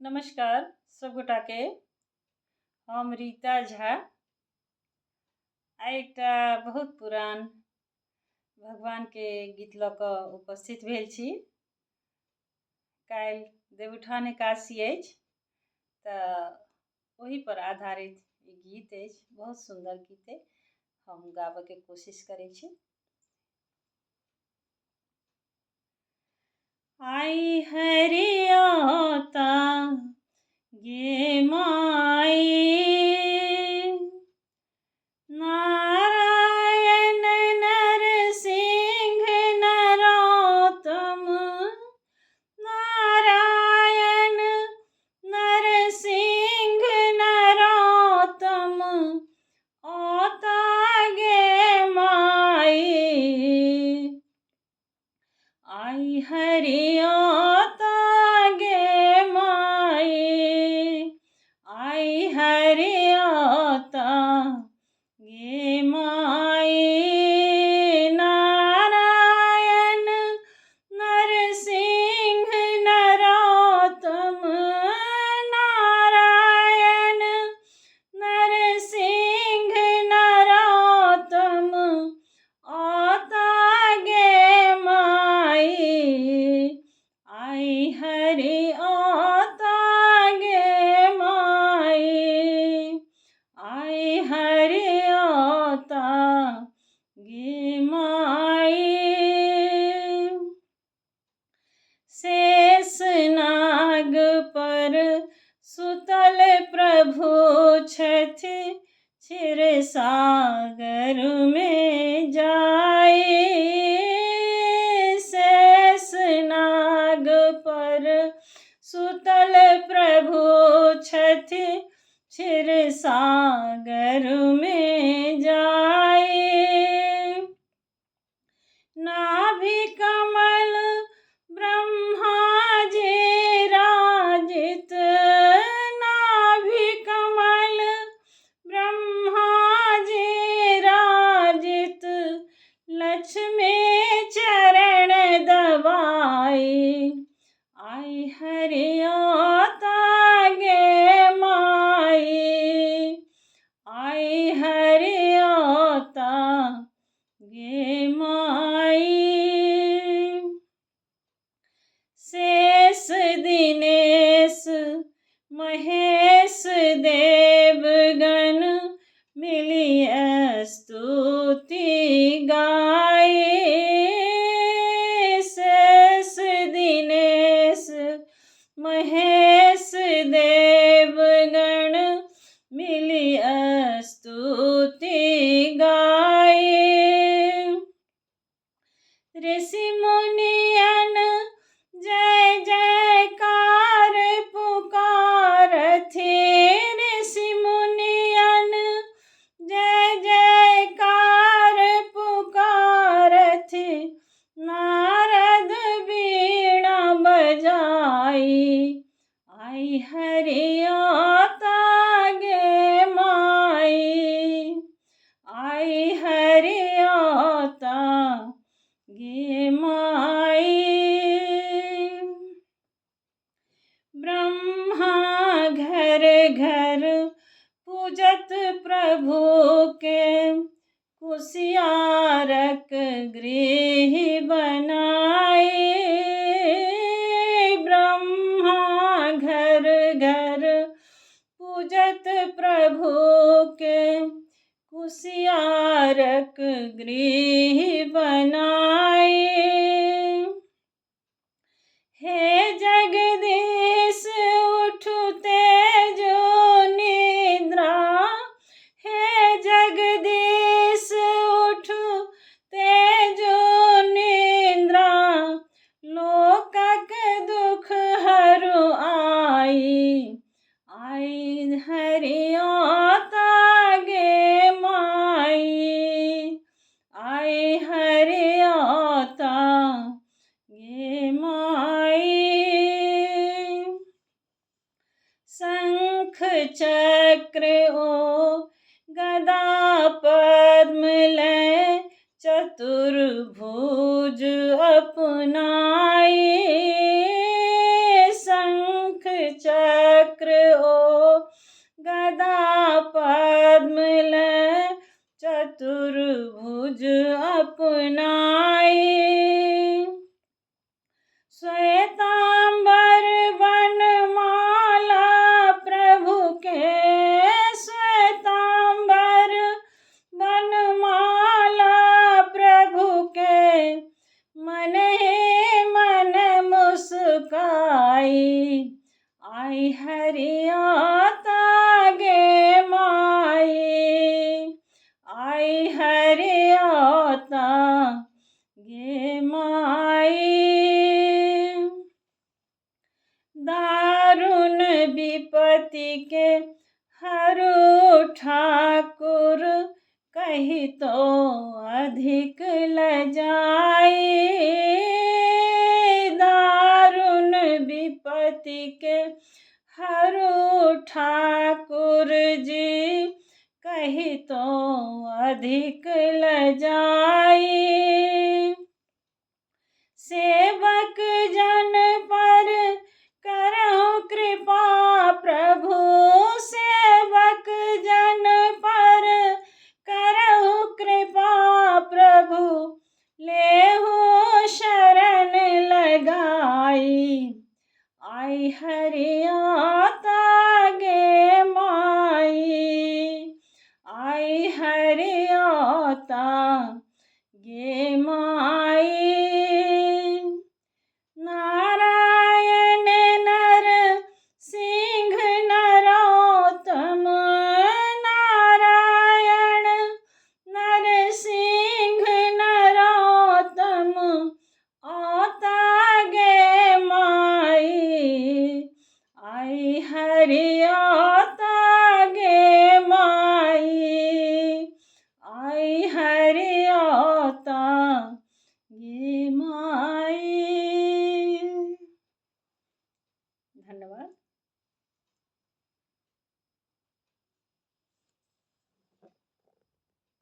नमस्कार सब गोटा के। हम रीता झा आइ एकटा बहुत पुरान भगवान के गीत लऽ कऽ उपस्थित भेल छी। काल्हि देवउठान एकादशी अछि तऽ ओही पर आधारित ई गीत अछि। बहुत सुंदर गीत अछि, हम गाबऽ के कोशिश करै छी। आई हरियता गे माई, नारायण नरसिंह नरोत्तम, नारायण नरसिंह नरोत्तम, ओता गे माई। आई हरियता गे माई, आई हरियता गे माई, नारायण नरसिंह नरोत्तम, नारायण नरसिंह नरोत्तम, ओता गे माई। आई हरियता गे माई, आई हरियता गे माई। शेष नाग पर सुतल प्रभु छथि, क्षीर सागर में जाई। शेष नाग पर सुतल प्रभु छथि, क्षीर सागर में जाई। नाभि कमल ब्रह्मा जी राजित, नाभि कमल ब्रह्मा जी राजित, लक्ष्मी चरण दबाई। आई हरियता गे माई, आई हरियता गे माई। शेष दिनेश महेश देवगण मिलिय स्तुति गाई। शेष दिनेश महेश देवगण मिलिय स्तुति गाई। ऋषि मुनियन जय जयकार पुकारथि, ऋषि मुनियन जय जयकार पुकारथि, नारद बीणा बजाई। आई हरियता गे माई, आई हरियता गे माई। ब्रह्मा घर घर पूजत प्रभु के, कुसियारक गृह बनाई। ब्रह्मा घर घर पूजत प्रभु के, कुसियारक गृह बनाई। हे जगदीश उठु तेजो निद्रा, हे जगदीश उठु तेजो निद्रा, लोकक दुख हरू आई। आई हरियता गे माई, आई हरियता गे माई। शंख चक्र ओ गदा पद्म लय, चतुर्भुज अपनाई। शंख चक्र विपत्ति के हरू ठाकुर, कही तो अधिक लजाई। दारुण विपत्ति के हरू ठाकुर जी, कही तो अधिक लजाई। सेवक जन पर करहु कृपा प्रभु, सेवक जन पर करहु कृपा प्रभु, लेहु शरण लगाई। आई हरि